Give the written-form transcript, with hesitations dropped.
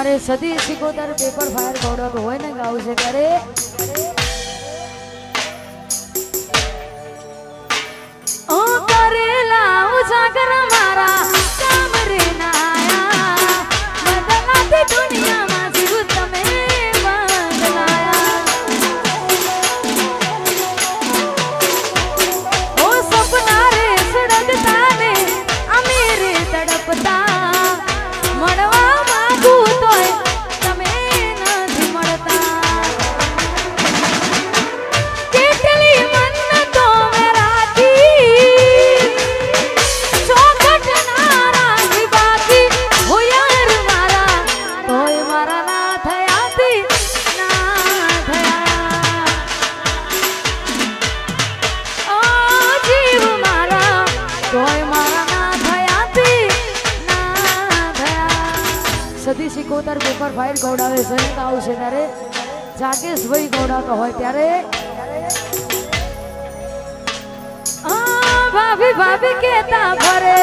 મારે સદી Sikotar paper fire ગોડો હોય ને ગાવું છે ત્યારે ઓ કરેલા ઉજાગર મારા કામ રે નાયા બદલાતી દુનિયામાં જીવ તમે બદલાયા ઓ સપના રે સડગતા ને અમે રે તડપતા મળવા માંગુ તોય તમે નથી મળતા કેટલી મન્નતો મે રાખી ચોખટ ના રાખી બાકી હો યાર મારા તોય મારા ના થયાતી ના થયા ઓ જીવ મારા તોય મારા ના થયાતી ના થયા સદી સિકોતર પેપર ફાઇલ ગોડાવે છે ને આવશે ત્યારે જાગેશ ભાઈ ગોડાતો હોય ત્યારે ભાભી ભાભી કેતા ફરે